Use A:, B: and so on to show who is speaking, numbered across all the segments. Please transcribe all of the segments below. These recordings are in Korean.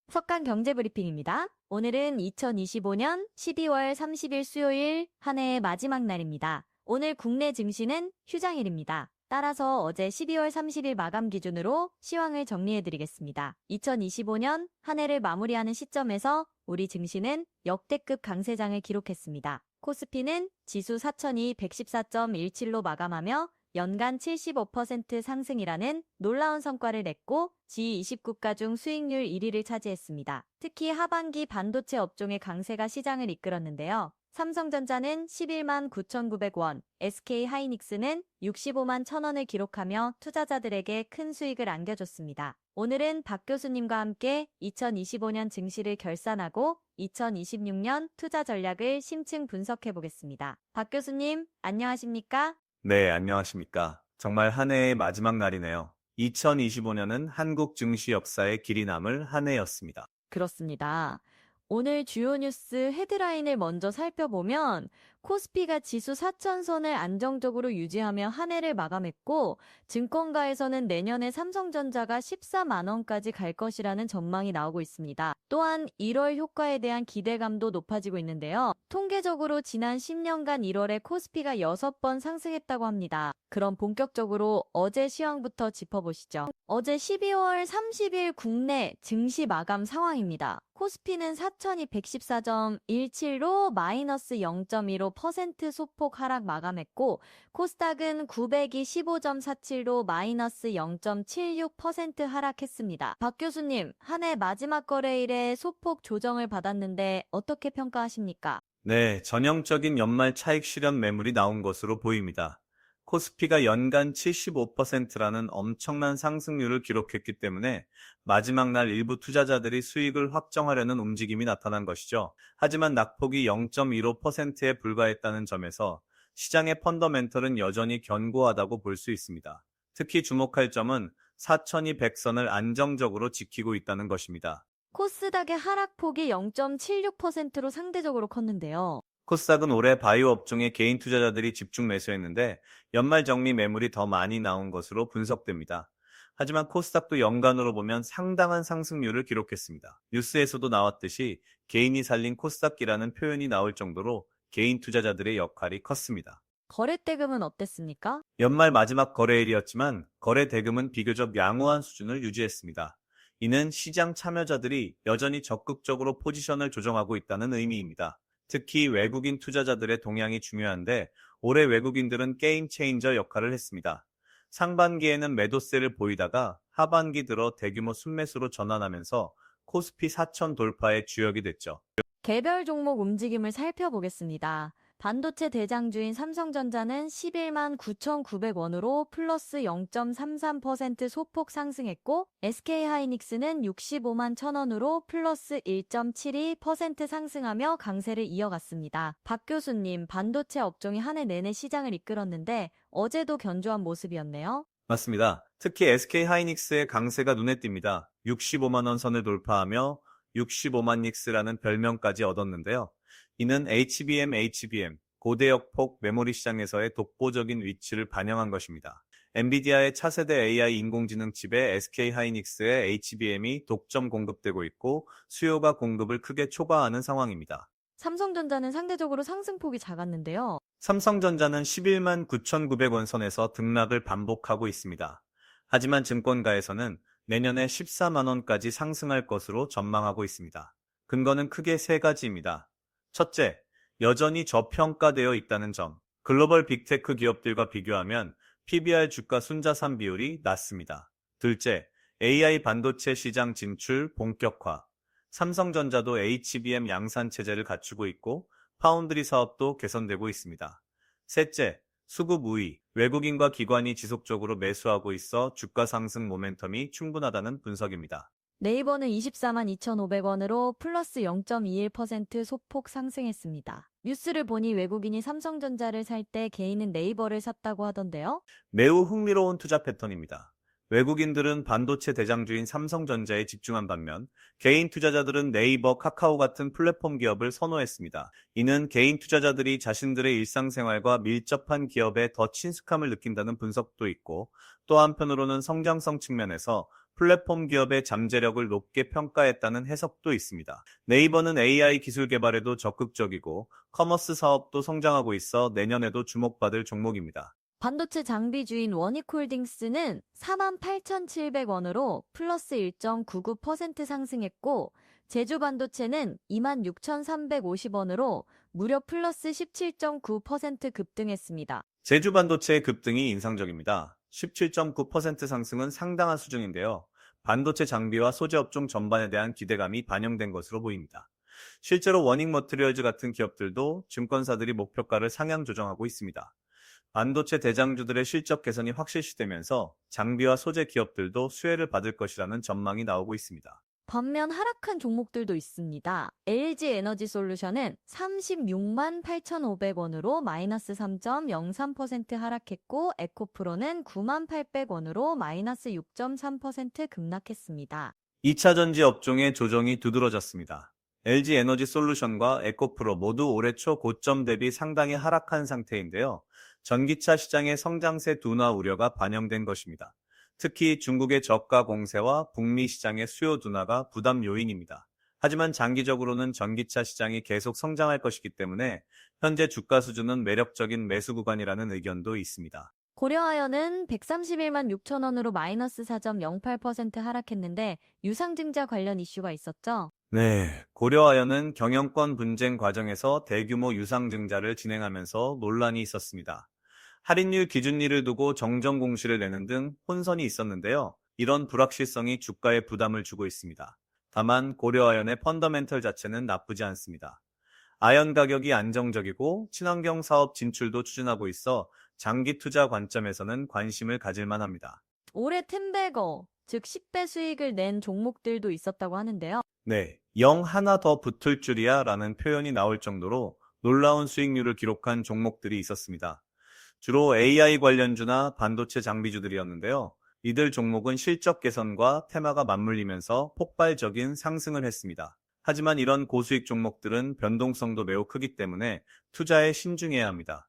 A: 석간 경제 브리핑입니다. 오늘은 2025년 12월 30일 수요일 한 해의 마지막 날입니다. 오늘 국내 증시는 휴장일입니다. 따라서 어제 12월 30일 마감 기준으로 시황을 정리해드리겠습니다. 2025년 한 해를 마무리하는 시점에서 우리 증시는 역대급 강세장을 기록했습니다. 코스피는 지수 4,214.17로 마감하며 연간 75% 상승이라는 놀라운 성과를 냈고 G20국가 중 수익률 1위를 차지했습니다. 특히 하반기 반도체 업종의 강세가 시장을 이끌었는데요. 삼성전자는 11만 9,900원, SK하이닉스는 65만 1,000원을 기록하며 투자자들에게 큰 수익을 안겨줬습니다. 오늘은 박 교수님과 함께 2025년 증시를 결산하고 2026년 투자 전략을 심층 분석해 보겠습니다. 박 교수님, 안녕하십니까?
B: 네, 안녕하십니까. 정말 한 해의 마지막 날이네요. 2025년은 한국 증시 역사에 길이 남을 한 해였습니다.
A: 그렇습니다. 오늘 주요 뉴스 헤드라인을 먼저 살펴보면 코스피가 지수 4천선을 안정적으로 유지하며 한 해를 마감했고 증권가에서는 내년에 삼성전자가 14만 원까지 갈 것이라는 전망이 나오고 있습니다. 또한 1월 효과에 대한 기대감도 높아지고 있는데요. 통계적으로 지난 10년간 1월에 코스피가 6번 상승했다고 합니다. 그럼 본격적으로 어제 시황부터 짚어보시죠. 어제 12월 30일 국내 증시 마감 상황입니다. 코스피는 4,214.17로 마이너스 0.15% 소폭 하락 마감했고 코스닥은 925.47로 마이너스 0.76% 하락했습니다. 박 교수님, 한 해 마지막 거래일에 소폭 조정을 받았는데 어떻게 평가하십니까?
B: 네, 전형적인 연말 차익 실현 매물이 나온 것으로 보입니다. 코스피가 연간 75%라는 엄청난 상승률을 기록했기 때문에 마지막 날 일부 투자자들이 수익을 확정하려는 움직임이 나타난 것이죠. 하지만 낙폭이 0.15%에 불과했다는 점에서 시장의 펀더멘털은 여전히 견고하다고 볼 수 있습니다. 특히 주목할 점은 4,200선을 안정적으로 지키고 있다는 것입니다.
A: 코스닥의 하락폭이 0.76%로 상대적으로 컸는데요.
B: 코스닥은 올해 바이오 업종에 개인 투자자들이 집중 매수했는데 연말 정리 매물이 더 많이 나온 것으로 분석됩니다. 하지만 코스닥도 연간으로 보면 상당한 상승률을 기록했습니다. 뉴스에서도 나왔듯이 개인이 살린 코스닥기라는 표현이 나올 정도로 개인 투자자들의 역할이 컸습니다.
A: 거래 대금은 어땠습니까?
B: 연말 마지막 거래일이었지만 거래 대금은 비교적 양호한 수준을 유지했습니다. 이는 시장 참여자들이 여전히 적극적으로 포지션을 조정하고 있다는 의미입니다. 특히 외국인 투자자들의 동향이 중요한데 올해 외국인들은 게임 체인저 역할을 했습니다. 상반기에는 매도세를 보이다가 하반기 들어 대규모 순매수로 전환하면서 코스피 4천 돌파의 주역이 됐죠.
A: 개별 종목 움직임을 살펴보겠습니다. 반도체 대장주인 삼성전자는 11만 9,900원으로 플러스 0.33% 소폭 상승했고 SK하이닉스는 65만 1,000원으로 플러스 1.72% 상승하며 강세를 이어갔습니다. 박 교수님, 반도체 업종이 한 해 내내 시장을 이끌었는데 어제도 견조한 모습이었네요.
B: 맞습니다. 특히 SK하이닉스의 강세가 눈에 띕니다. 65만 원 선을 돌파하며 65만 닉스라는 별명까지 얻었는데요. 이는 HBM, 고대역폭 메모리 시장에서의 독보적인 위치를 반영한 것입니다. 엔비디아의 차세대 AI 인공지능 칩에 SK하이닉스의 HBM이 독점 공급되고 있고 수요가 공급을 크게 초과하는 상황입니다.
A: 삼성전자는 상대적으로 상승폭이 작았는데요.
B: 삼성전자는 11만 9,900원 선에서 등락을 반복하고 있습니다. 하지만 증권가에서는 내년에 14만 원까지 상승할 것으로 전망하고 있습니다. 근거는 크게 세 가지입니다. 첫째, 여전히 저평가되어 있다는 점. 글로벌 빅테크 기업들과 비교하면 PBR 주가 순자산 비율이 낮습니다. 둘째, AI 반도체 시장 진출 본격화. 삼성전자도 HBM 양산 체제를 갖추고 있고 파운드리 사업도 개선되고 있습니다. 셋째, 수급 우위. 외국인과 기관이 지속적으로 매수하고 있어 주가 상승 모멘텀이 충분하다는 분석입니다.
A: 네이버는 24만 2,500원으로 플러스 0.21% 소폭 상승했습니다. 뉴스를 보니 외국인이 삼성전자를 살 때 개인은 네이버를 샀다고 하던데요.
B: 매우 흥미로운 투자 패턴입니다. 외국인들은 반도체 대장주인 삼성전자에 집중한 반면 개인 투자자들은 네이버, 카카오 같은 플랫폼 기업을 선호했습니다. 이는 개인 투자자들이 자신들의 일상생활과 밀접한 기업에 더 친숙함을 느낀다는 분석도 있고, 또 한편으로는 성장성 측면에서 플랫폼 기업의 잠재력을 높게 평가했다는 해석도 있습니다. 네이버는 AI 기술 개발에도 적극적이고 커머스 사업도 성장하고 있어 내년에도 주목받을 종목입니다.
A: 반도체 장비주인 원익홀딩스는 48,700원으로 플러스 1.99% 상승했고, 제주반도체는 26,350원으로 무려 플러스 17.9% 급등했습니다.
B: 제주 반도체의 급등이 인상적입니다. 17.9% 상승은 상당한 수준인데요. 반도체 장비와 소재 업종 전반에 대한 기대감이 반영된 것으로 보입니다. 실제로 워닝 머티리얼즈 같은 기업들도 증권사들이 목표가를 상향 조정하고 있습니다. 반도체 대장주들의 실적 개선이 확실시되면서 장비와 소재 기업들도 수혜를 받을 것이라는 전망이 나오고 있습니다.
A: 반면 하락한 종목들도 있습니다. LG 에너지 솔루션은 36만 8,500원으로 마이너스 3.03% 하락했고, 에코프로는 9만 800원으로 마이너스 6.3% 급락했습니다.
B: 2차 전지 업종의 조정이 두드러졌습니다. LG 에너지 솔루션과 에코프로 모두 올해 초 고점 대비 상당히 하락한 상태인데요. 전기차 시장의 성장세 둔화 우려가 반영된 것입니다. 특히 중국의 저가 공세와 북미 시장의 수요 둔화가 부담 요인입니다. 하지만 장기적으로는 전기차 시장이 계속 성장할 것이기 때문에 현재 주가 수준은 매력적인 매수 구간이라는 의견도 있습니다.
A: 고려아연은 131만 6천 원으로 마이너스 4.08% 하락했는데, 유상증자 관련 이슈가 있었죠.
B: 네, 고려아연은 경영권 분쟁 과정에서 대규모 유상증자를 진행하면서 논란이 있었습니다. 할인율 기준일을 두고 정정 공시를 내는 등 혼선이 있었는데요. 이런 불확실성이 주가에 부담을 주고 있습니다. 다만 고려아연의 펀더멘털 자체는 나쁘지 않습니다. 아연 가격이 안정적이고 친환경 사업 진출도 추진하고 있어 장기 투자 관점에서는 관심을 가질 만합니다.
A: 올해 텐베거, 즉 10배 수익을 낸 종목들도 있었다고 하는데요.
B: 네, 영 하나 더 붙을 줄이야 라는 표현이 나올 정도로 놀라운 수익률을 기록한 종목들이 있었습니다. 주로 AI 관련주나 반도체 장비주들이었는데요. 이들 종목은 실적 개선과 테마가 맞물리면서 폭발적인 상승을 했습니다. 하지만 이런 고수익 종목들은 변동성도 매우 크기 때문에 투자에 신중해야 합니다.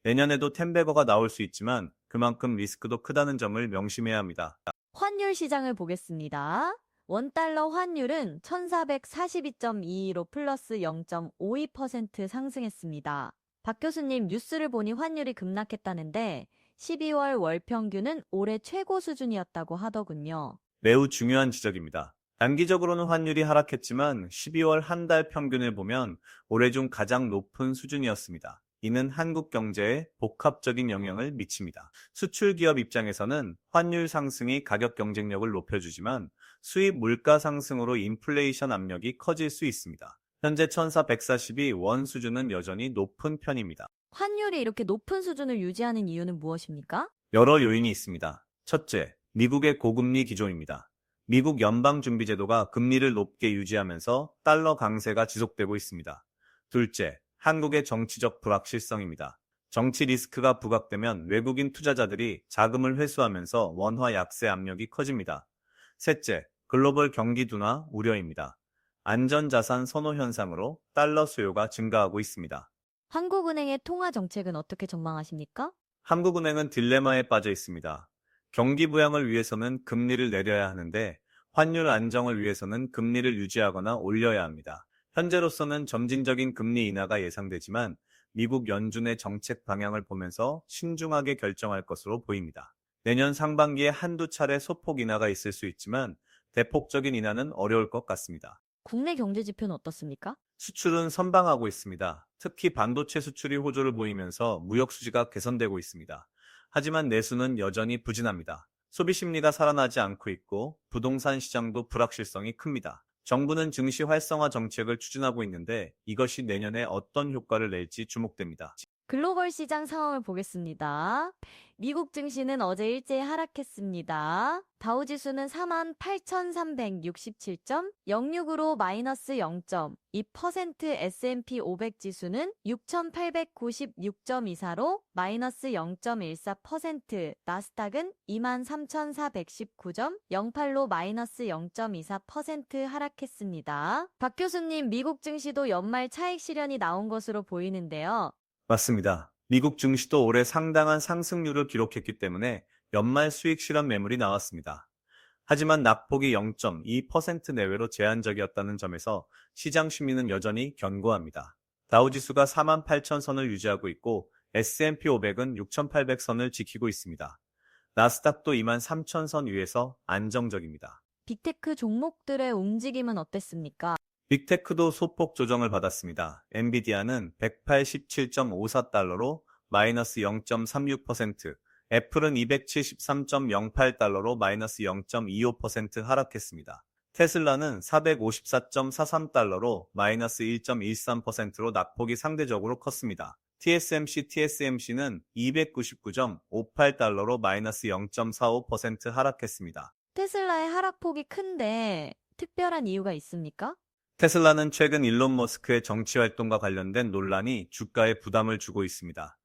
B: 내년에도 텐베거가 나올 수 있지만 그만큼 리스크도 크다는 점을 명심해야 합니다.
A: 환율 시장을 보겠습니다. 원달러 환율은 1442.22로 플러스 0.52% 상승했습니다. 박 교수님, 뉴스를 보니 환율이 급락했다는데 12월 월 평균은 올해 최고 수준이었다고 하더군요.
B: 매우 중요한 지적입니다. 단기적으로는 환율이 하락했지만 12월 한 달 평균을 보면 올해 중 가장 높은 수준이었습니다. 이는 한국 경제에 복합적인 영향을 미칩니다. 수출 기업 입장에서는 환율 상승이 가격 경쟁력을 높여주지만 수입 물가 상승으로 인플레이션 압력이 커질 수 있습니다. 현재 1442원 수준은 여전히 높은 편입니다.
A: 환율이 이렇게 높은 수준을 유지하는 이유는 무엇입니까?
B: 여러 요인이 있습니다. 첫째, 미국의 고금리 기조입니다. 미국 연방준비제도가 금리를 높게 유지하면서 달러 강세가 지속되고 있습니다. 둘째, 한국의 정치적 불확실성입니다. 정치 리스크가 부각되면 외국인 투자자들이 자금을 회수하면서 원화 약세 압력이 커집니다. 셋째, 글로벌 경기 둔화 우려입니다. 안전자산 선호 현상으로 달러 수요가 증가하고 있습니다.
A: 한국은행의 통화 정책은 어떻게 전망하십니까?
B: 한국은행은 딜레마에 빠져 있습니다. 경기 부양을 위해서는 금리를 내려야 하는데 환율 안정을 위해서는 금리를 유지하거나 올려야 합니다. 현재로서는 점진적인 금리 인하가 예상되지만 미국 연준의 정책 방향을 보면서 신중하게 결정할 것으로 보입니다. 내년 상반기에 한두 차례 소폭 인하가 있을 수 있지만 대폭적인 인하는 어려울 것 같습니다.
A: 국내 경제 지표는 어떻습니까?
B: 수출은 선방하고 있습니다. 특히 반도체 수출이 호조를 보이면서 무역 수지가 개선되고 있습니다. 하지만 내수는 여전히 부진합니다. 소비 심리가 살아나지 않고 있고 부동산 시장도 불확실성이 큽니다. 정부는 증시 활성화 정책을 추진하고 있는데 이것이 내년에 어떤 효과를 낼지 주목됩니다.
A: 글로벌 시장 상황을 보겠습니다. 미국 증시는 어제 일제히 하락했습니다. 다우지수는 48,367.06으로 마이너스 0.2%, S&P 500 지수는 6,896.24로 마이너스 0.14%, 나스닥은 23,419.08로 마이너스 0.24% 하락했습니다. 박 교수님, 미국 증시도 연말 차익 실현이 나온 것으로 보이는데요.
B: 맞습니다. 미국 증시도 올해 상당한 상승률을 기록했기 때문에 연말 수익 실현 매물이 나왔습니다. 하지만 낙폭이 0.2% 내외로 제한적이었다는 점에서 시장 심리는 여전히 견고합니다. 다우지수가 48,000선을 유지하고 있고 S&P 500은 6,800선을 지키고 있습니다. 나스닥도 23,000선 위에서 안정적입니다.
A: 빅테크 종목들의 움직임은 어땠습니까?
B: 빅테크도 소폭 조정을 받았습니다. 엔비디아는 187.54달러로 마이너스 0.36%, 애플은 273.08달러로 마이너스 0.25% 하락했습니다. 테슬라는 454.43달러로 마이너스 1.13%로 낙폭이 상대적으로 컸습니다. TSMC는 299.58달러로 마이너스 0.45% 하락했습니다.
A: 테슬라의 하락폭이 큰데 특별한 이유가 있습니까?
B: 테슬라는 최근 일론 머스크의 정치 활동과 관련된 논란이 주가에 부담을 주고 있습니다.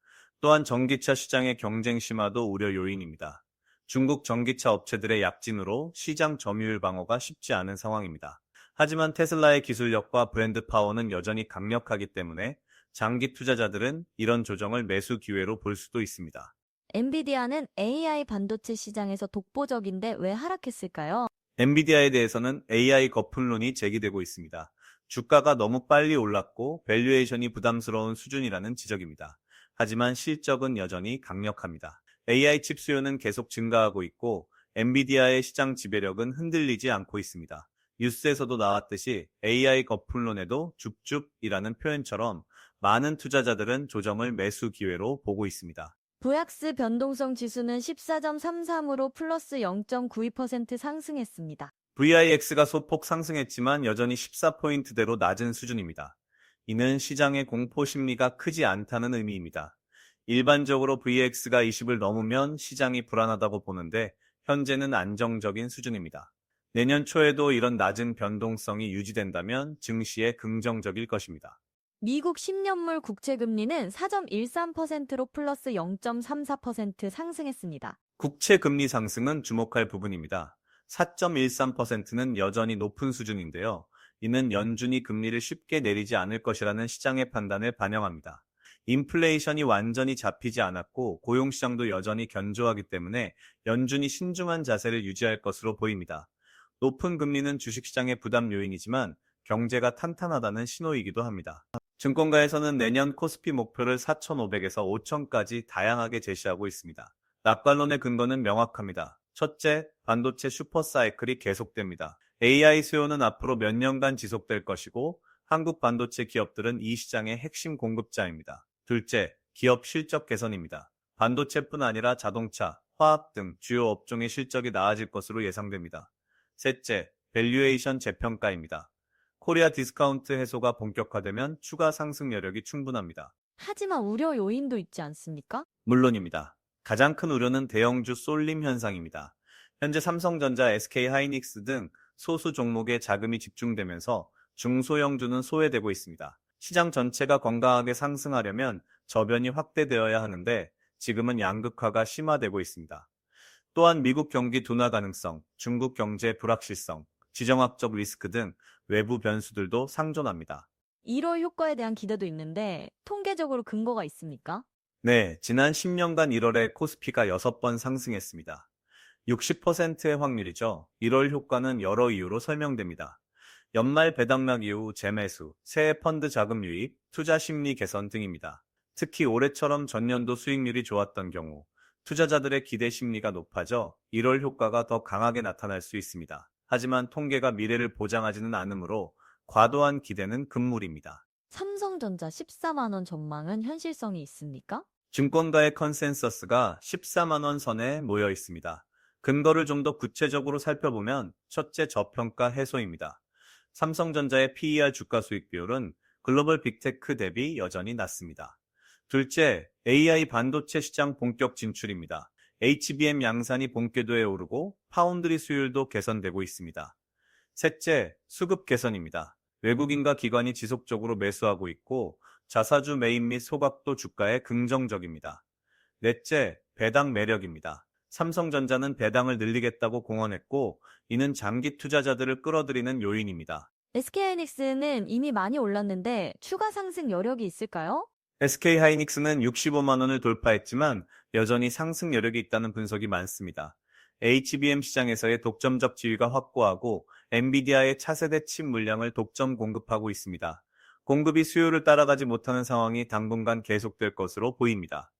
B: 또한 전기차 시장의 경쟁 심화도 우려 요인입니다. 중국 전기차 업체들의 약진으로 시장 점유율 방어가 쉽지 않은 상황입니다. 하지만 테슬라의 기술력과 브랜드 파워는 여전히 강력하기 때문에 장기 투자자들은 이런 조정을 매수 기회로 볼 수도 있습니다.
A: 엔비디아는 AI 반도체 시장에서 독보적인데 왜 하락했을까요?
B: 엔비디아에 대해서는 AI 거품론이 제기되고 있습니다. 주가가 너무 빨리 올랐고 밸류에이션이 부담스러운 수준이라는 지적입니다. 하지만 실적은 여전히 강력합니다. AI 칩 수요는 계속 증가하고 있고 엔비디아의 시장 지배력은 흔들리지 않고 있습니다. 뉴스에서도 나왔듯이 AI 거품론에도 줍줍이라는 표현처럼 많은 투자자들은 조정을 매수 기회로 보고 있습니다.
A: 부약스 변동성 지수는 14.33으로 플러스 0.92% 상승했습니다.
B: VIX가 소폭 상승했지만 여전히 14포인트대로 낮은 수준입니다. 이는 시장의 공포 심리가 크지 않다는 의미입니다. 일반적으로 VX가 20을 넘으면 시장이 불안하다고 보는데 현재는 안정적인 수준입니다. 내년 초에도 이런 낮은 변동성이 유지된다면 증시에 긍정적일 것입니다.
A: 미국 10년물 국채금리는 4.13%로 플러스 0.34% 상승했습니다.
B: 국채 금리 상승은 주목할 부분입니다. 4.13%는 여전히 높은 수준인데요. 이는 연준이 금리를 쉽게 내리지 않을 것이라는 시장의 판단을 반영합니다. 인플레이션이 완전히 잡히지 않았고 고용시장도 여전히 견조하기 때문에 연준이 신중한 자세를 유지할 것으로 보입니다. 높은 금리는 주식시장의 부담 요인이지만 경제가 탄탄하다는 신호이기도 합니다. 증권가에서는 내년 코스피 목표를 4,500에서 5,000까지 다양하게 제시하고 있습니다. 낙관론의 근거는 명확합니다. 첫째, 반도체 슈퍼사이클이 계속됩니다. AI 수요는 앞으로 몇 년간 지속될 것이고 한국 반도체 기업들은 이 시장의 핵심 공급자입니다. 둘째, 기업 실적 개선입니다. 반도체뿐 아니라 자동차, 화학 등 주요 업종의 실적이 나아질 것으로 예상됩니다. 셋째, 밸류에이션 재평가입니다. 코리아 디스카운트 해소가 본격화되면 추가 상승 여력이 충분합니다.
A: 하지만 우려 요인도 있지 않습니까?
B: 물론입니다. 가장 큰 우려는 대형주 쏠림 현상입니다. 현재 삼성전자, SK하이닉스 등 소수 종목에 자금이 집중되면서 중소형주는 소외되고 있습니다. 시장 전체가 건강하게 상승하려면 저변이 확대되어야 하는데 지금은 양극화가 심화되고 있습니다. 또한 미국 경기 둔화 가능성, 중국 경제 불확실성, 지정학적 리스크 등 외부 변수들도 상존합니다.
A: 1월 효과에 대한 기대도 있는데 통계적으로 근거가 있습니까?
B: 네, 지난 10년간 1월에 코스피가 6번 상승했습니다. 60%의 확률이죠. 1월 효과는 여러 이유로 설명됩니다. 연말 배당락 이후 재매수, 새해 펀드 자금 유입, 투자 심리 개선 등입니다. 특히 올해처럼 전년도 수익률이 좋았던 경우 투자자들의 기대 심리가 높아져 1월 효과가 더 강하게 나타날 수 있습니다. 하지만 통계가 미래를 보장하지는 않으므로 과도한 기대는 금물입니다.
A: 삼성전자 14만 원 전망은 현실성이 있습니까?
B: 증권가의 컨센서스가 14만 원 선에 모여 있습니다. 근거를 좀 더 구체적으로 살펴보면 첫째, 저평가 해소입니다. 삼성전자의 PER 주가 수익 비율은 글로벌 빅테크 대비 여전히 낮습니다. 둘째, AI 반도체 시장 본격 진출입니다. HBM 양산이 본궤도에 오르고 파운드리 수율도 개선되고 있습니다. 셋째, 수급 개선입니다. 외국인과 기관이 지속적으로 매수하고 있고 자사주 매입 및 소각도 주가에 긍정적입니다. 넷째, 배당 매력입니다. 삼성전자는 배당을 늘리겠다고 공언했고 이는 장기 투자자들을 끌어들이는 요인입니다.
A: SK하이닉스는 이미 많이 올랐는데 추가 상승 여력이 있을까요?
B: SK하이닉스는 65만 원을 돌파했지만 여전히 상승 여력이 있다는 분석이 많습니다. HBM 시장에서의 독점적 지위가 확고하고 엔비디아의 차세대 칩 물량을 독점 공급하고 있습니다. 공급이 수요를 따라가지 못하는 상황이 당분간 계속될 것으로 보입니다.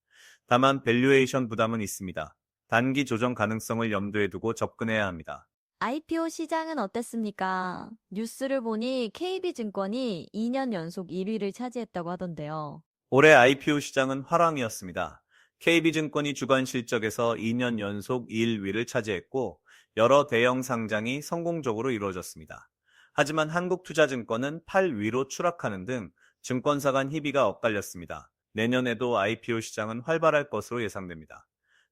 B: 다만 밸류에이션 부담은 있습니다. 단기 조정 가능성을 염두에 두고 접근해야 합니다.
A: IPO 시장은 어땠습니까? 뉴스를 보니 KB증권이 2년 연속 1위를 차지했다고 하던데요.
B: 올해 IPO 시장은 화랑이었습니다. KB증권이 주간 실적에서 2년 연속 1위를 차지했고 여러 대형 상장이 성공적으로 이루어졌습니다. 하지만 한국투자증권은 8위로 추락하는 등 증권사 간 희비가 엇갈렸습니다. 내년에도 IPO 시장은 활발할 것으로 예상됩니다.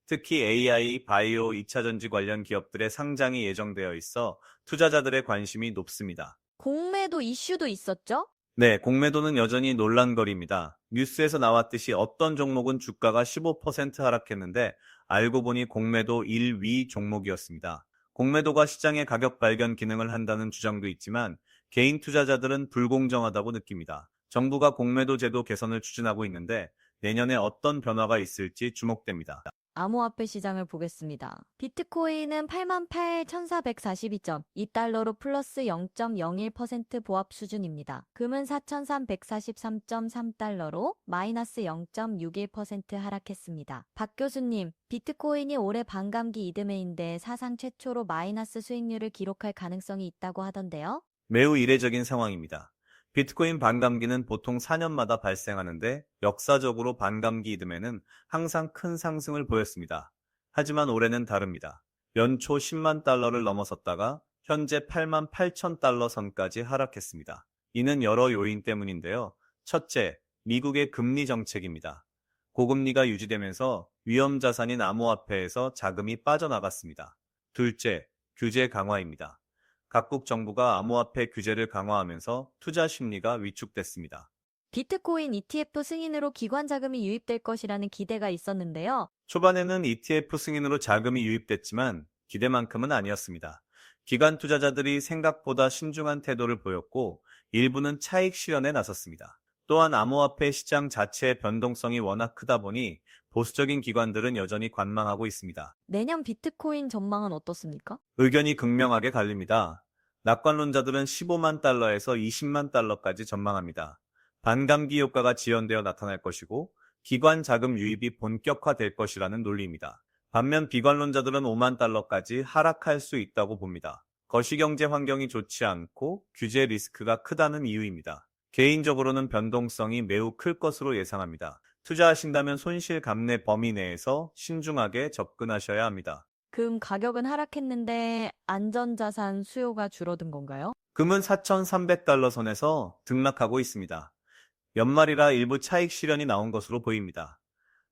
B: 특히 AI, 바이오, 2차전지 관련 기업들의 상장이 예정되어 있어 투자자들의 관심이 높습니다.
A: 공매도 이슈도 있었죠?
B: 네, 공매도는 여전히 논란거리입니다. 뉴스에서 나왔듯이 어떤 종목은 주가가 15% 하락했는데 알고 보니 공매도 1위 종목이었습니다. 공매도가 시장의 가격 발견 기능을 한다는 주장도 있지만 개인 투자자들은 불공정하다고 느낍니다. 정부가 공매도 제도 개선을 추진하고 있는데 내년에 어떤 변화가 있을지 주목됩니다.
A: 암호화폐 시장을 보겠습니다. 비트코인은 88,442점, 2달러로 플러스 0.01% 보합 수준입니다. 금은 4,343.3달러로 마이너스 0.61% 하락했습니다. 박 교수님, 비트코인이 올해 반감기 이듬해인데 사상 최초로 마이너스 수익률을 기록할 가능성이 있다고 하던데요.
B: 매우 이례적인 상황입니다. 비트코인 반감기는 보통 4년마다 발생하는데 역사적으로 반감기 이듬해는 항상 큰 상승을 보였습니다. 하지만 올해는 다릅니다. 연초 10만 달러를 넘어섰다가 현재 8만 8천 달러 선까지 하락했습니다. 이는 여러 요인 때문인데요. 첫째, 미국의 금리 정책입니다. 고금리가 유지되면서 위험 자산인 암호화폐에서 자금이 빠져나갔습니다. 둘째, 규제 강화입니다. 각국 정부가 암호화폐 규제를 강화하면서 투자 심리가 위축됐습니다.
A: 비트코인 ETF 승인으로 기관 자금이 유입될 것이라는 기대가 있었는데요.
B: 초반에는 ETF 승인으로 자금이 유입됐지만 기대만큼은 아니었습니다. 기관 투자자들이 생각보다 신중한 태도를 보였고 일부는 차익 실현에 나섰습니다. 또한 암호화폐 시장 자체의 변동성이 워낙 크다 보니 보수적인 기관들은 여전히 관망하고 있습니다.
A: 내년 비트코인 전망은 어떻습니까?
B: 의견이 극명하게 갈립니다. 낙관론자들은 15만 달러에서 20만 달러까지 전망합니다. 반감기 효과가 지연되어 나타날 것이고 기관 자금 유입이 본격화될 것이라는 논리입니다. 반면 비관론자들은 5만 달러까지 하락할 수 있다고 봅니다. 거시경제 환경이 좋지 않고 규제 리스크가 크다는 이유입니다. 개인적으로는 변동성이 매우 클 것으로 예상합니다. 투자하신다면 손실 감내 범위 내에서 신중하게 접근하셔야 합니다.
A: 금 가격은 하락했는데 안전자산 수요가 줄어든 건가요?
B: 금은 4,300달러 선에서 등락하고 있습니다. 연말이라 일부 차익 실현이 나온 것으로 보입니다.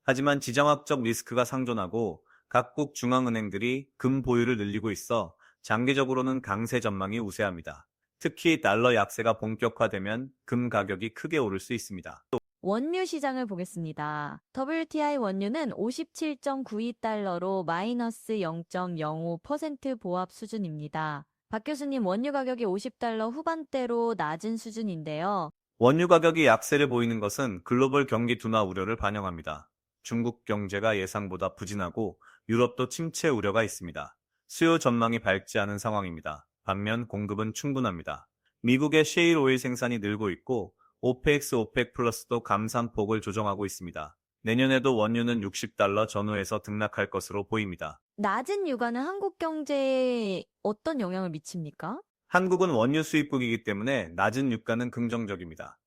B: 하지만 지정학적 리스크가 상존하고 각국 중앙은행들이 금 보유를 늘리고 있어 장기적으로는 강세 전망이 우세합니다. 특히 달러 약세가 본격화되면 금 가격이 크게 오를 수 있습니다.
A: 원유 시장을 보겠습니다. WTI 원유는 57.92달러로 마이너스 0.05% 보합 수준입니다. 박 교수님, 원유 가격이 50달러 후반대로 낮은 수준인데요.
B: 원유 가격이 약세를 보이는 것은 글로벌 경기 둔화 우려를 반영합니다. 중국 경제가 예상보다 부진하고 유럽도 침체 우려가 있습니다. 수요 전망이 밝지 않은 상황입니다. 반면 공급은 충분합니다. 미국의 셰일 오일 생산이 늘고 있고 OPEC, OPEC 플러스도 감산폭을 조정하고 있습니다. 내년에도 원유는 60달러 전후에서 등락할 것으로 보입니다.
A: 낮은 유가는 한국 경제에 어떤 영향을 미칩니까?
B: 한국은 원유 수입국이기 때문에 낮은 유가는 긍정적입니다.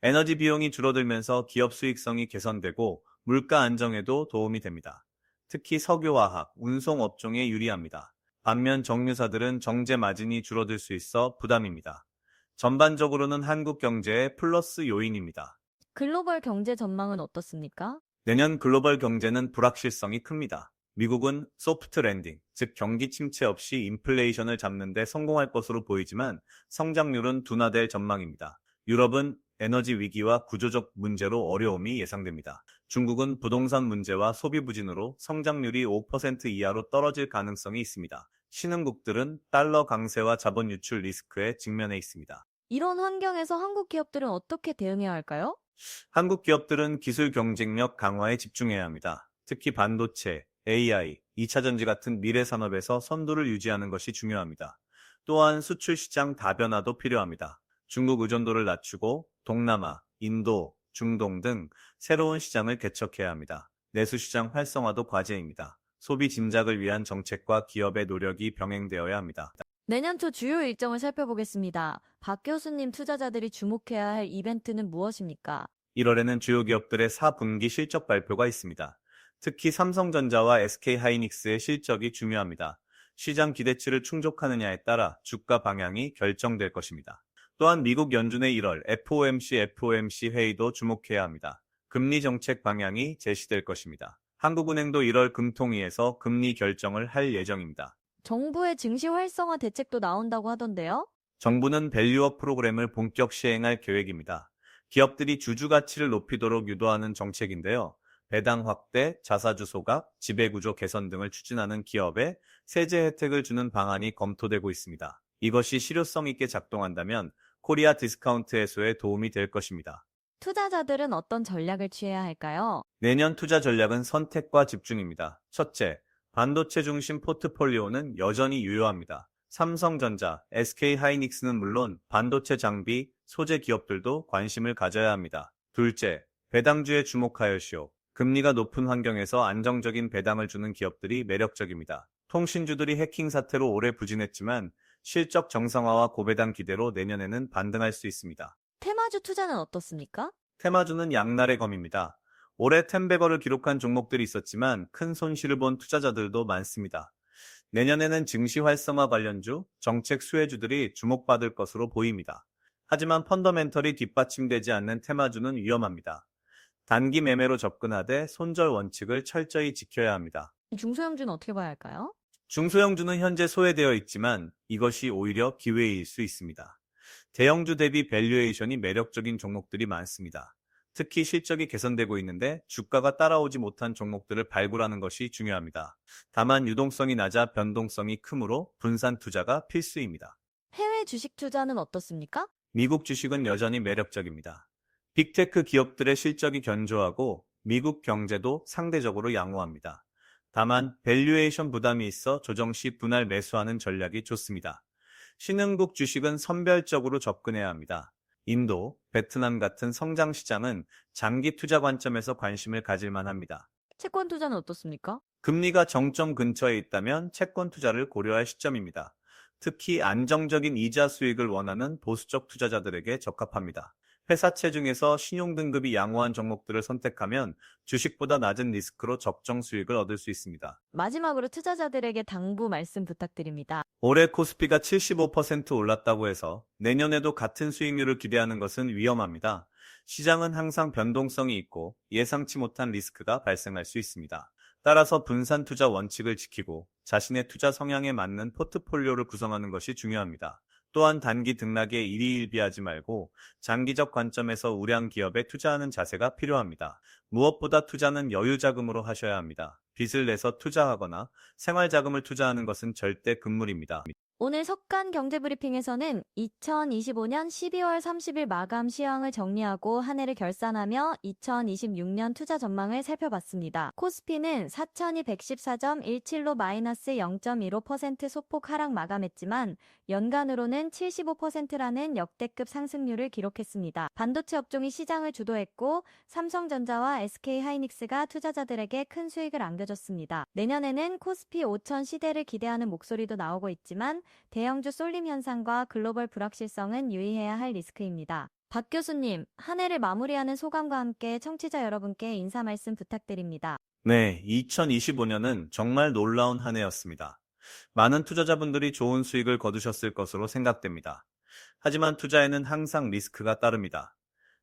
B: 에너지 비용이 줄어들면서 기업 수익성이 개선되고 물가 안정에도 도움이 됩니다. 특히 석유화학, 운송 업종에 유리합니다. 반면 정유사들은 정제 마진이 줄어들 수 있어 부담입니다. 전반적으로는 한국 경제의 플러스 요인입니다.
A: 글로벌 경제 전망은 어떻습니까?
B: 내년 글로벌 경제는 불확실성이 큽니다. 미국은 소프트 랜딩, 즉 경기 침체 없이 인플레이션을 잡는 데 성공할 것으로 보이지만 성장률은 둔화될 전망입니다. 유럽은 에너지 위기와 구조적 문제로 어려움이 예상됩니다. 중국은 부동산 문제와 소비 부진으로 성장률이 5% 이하로 떨어질 가능성이 있습니다. 신흥국들은 달러 강세와 자본 유출 리스크에 직면해 있습니다.
A: 이런 환경에서 한국 기업들은 어떻게 대응해야 할까요?
B: 한국 기업들은 기술 경쟁력 강화에 집중해야 합니다. 특히 반도체, AI, 2차 전지 같은 미래 산업에서 선두를 유지하는 것이 중요합니다. 또한 수출 시장 다변화도 필요합니다. 중국 의존도를 낮추고 동남아, 인도, 중동 등 새로운 시장을 개척해야 합니다. 내수 시장 활성화도 과제입니다. 소비 진작을 위한 정책과 기업의 노력이 병행되어야 합니다.
A: 내년 초 주요 일정을 살펴보겠습니다. 박 교수님 투자자들이 주목해야 할 이벤트는 무엇입니까?
B: 1월에는 주요 기업들의 4분기 실적 발표가 있습니다. 특히 삼성전자와 SK하이닉스의 실적이 중요합니다. 시장 기대치를 충족하느냐에 따라 주가 방향이 결정될 것입니다. 또한 미국 연준의 1월 FOMC 회의도 주목해야 합니다. 금리 정책 방향이 제시될 것입니다. 한국은행도 1월 금통위에서 금리 결정을 할 예정입니다.
A: 정부의 증시 활성화 대책도 나온다고 하던데요?
B: 정부는 밸류업 프로그램을 본격 시행할 계획입니다. 기업들이 주주 가치를 높이도록 유도하는 정책인데요. 배당 확대, 자사주 소각, 지배구조 개선 등을 추진하는 기업에 세제 혜택을 주는 방안이 검토되고 있습니다. 이것이 실효성 있게 작동한다면 코리아 디스카운트 해소에 도움이 될 것입니다.
A: 투자자들은 어떤 전략을 취해야 할까요?
B: 내년 투자 전략은 선택과 집중입니다. 첫째, 반도체 중심 포트폴리오는 여전히 유효합니다. 삼성전자, SK하이닉스는 물론 반도체 장비, 소재 기업들도 관심을 가져야 합니다. 둘째, 배당주에 주목하여시오. 금리가 높은 환경에서 안정적인 배당을 주는 기업들이 매력적입니다. 통신주들이 해킹 사태로 오래 부진했지만 실적 정상화와 고배당 기대로 내년에는 반등할 수 있습니다.
A: 테마주 투자는 어떻습니까?
B: 테마주는 양날의 검입니다. 올해 텐베거를 기록한 종목들이 있었지만 큰 손실을 본 투자자들도 많습니다. 내년에는 증시 활성화 관련주, 정책 수혜주들이 주목받을 것으로 보입니다. 하지만 펀더멘털이 뒷받침되지 않는 테마주는 위험합니다. 단기 매매로 접근하되 손절 원칙을 철저히 지켜야 합니다.
A: 중소형주는 어떻게 봐야 할까요?
B: 중소형주는 현재 소외되어 있지만 이것이 오히려 기회일 수 있습니다. 대형주 대비 밸류에이션이 매력적인 종목들이 많습니다. 특히 실적이 개선되고 있는데 주가가 따라오지 못한 종목들을 발굴하는 것이 중요합니다. 다만 유동성이 낮아 변동성이 크므로 분산 투자가 필수입니다.
A: 해외 주식 투자는 어떻습니까?
B: 미국 주식은 여전히 매력적입니다. 빅테크 기업들의 실적이 견조하고 미국 경제도 상대적으로 양호합니다. 다만 밸류에이션 부담이 있어 조정 시 분할 매수하는 전략이 좋습니다. 신흥국 주식은 선별적으로 접근해야 합니다. 인도, 베트남 같은 성장 시장은 장기 투자 관점에서 관심을 가질 만합니다.
A: 채권 투자는 어떻습니까?
B: 금리가 정점 근처에 있다면 채권 투자를 고려할 시점입니다. 특히 안정적인 이자 수익을 원하는 보수적 투자자들에게 적합합니다. 회사채 중에서 신용등급이 양호한 종목들을 선택하면 주식보다 낮은 리스크로 적정 수익을 얻을 수 있습니다.
A: 마지막으로 투자자들에게 당부 말씀 부탁드립니다.
B: 올해 코스피가 75% 올랐다고 해서 내년에도 같은 수익률을 기대하는 것은 위험합니다. 시장은 항상 변동성이 있고 예상치 못한 리스크가 발생할 수 있습니다. 따라서 분산 투자 원칙을 지키고 자신의 투자 성향에 맞는 포트폴리오를 구성하는 것이 중요합니다. 또한 단기 등락에 일희일비하지 말고 장기적 관점에서 우량 기업에 투자하는 자세가 필요합니다. 무엇보다 투자는 여유 자금으로 하셔야 합니다. 빚을 내서 투자하거나 생활 자금을 투자하는 것은 절대 금물입니다.
A: 오늘 석간 경제브리핑에서는 2025년 12월 30일 마감 시황을 정리하고 한 해를 결산하며 2026년 투자 전망을 살펴봤습니다. 코스피는 4,214.17로 마이너스 0.15% 소폭 하락 마감했지만 연간으로는 75%라는 역대급 상승률을 기록했습니다. 반도체 업종이 시장을 주도했고 삼성전자와 SK하이닉스가 투자자들에게 큰 수익을 안겨줬습니다. 내년에는 코스피 5천 시대를 기대하는 목소리도 나오고 있지만 대형주 쏠림 현상과 글로벌 불확실성은 유의해야 할 리스크입니다. 박 교수님, 한 해를 마무리하는 소감과 함께 청취자 여러분께 인사 말씀 부탁드립니다.
B: 네, 2025년은 정말 놀라운 한 해였습니다. 많은 투자자분들이 좋은 수익을 거두셨을 것으로 생각됩니다. 하지만 투자에는 항상 리스크가 따릅니다.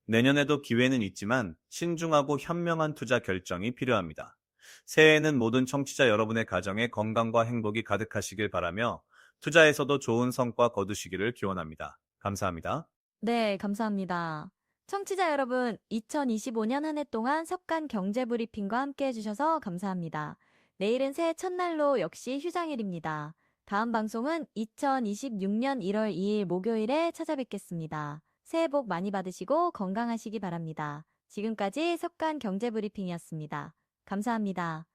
B: 내년에도 기회는 있지만 신중하고 현명한 투자 결정이 필요합니다. 새해에는 모든 청취자 여러분의 가정에 건강과 행복이 가득하시길 바라며 투자에서도 좋은 성과 거두시기를 기원합니다. 감사합니다.
A: 네, 감사합니다. 청취자 여러분, 2025년 한 해 동안 석간 경제 브리핑과 함께 해주셔서 감사합니다. 내일은 새해 첫날로 역시 휴장일입니다. 다음 방송은 2026년 1월 2일 목요일에 찾아뵙겠습니다. 새해 복 많이 받으시고 건강하시기 바랍니다. 지금까지 석간 경제 브리핑이었습니다. 감사합니다.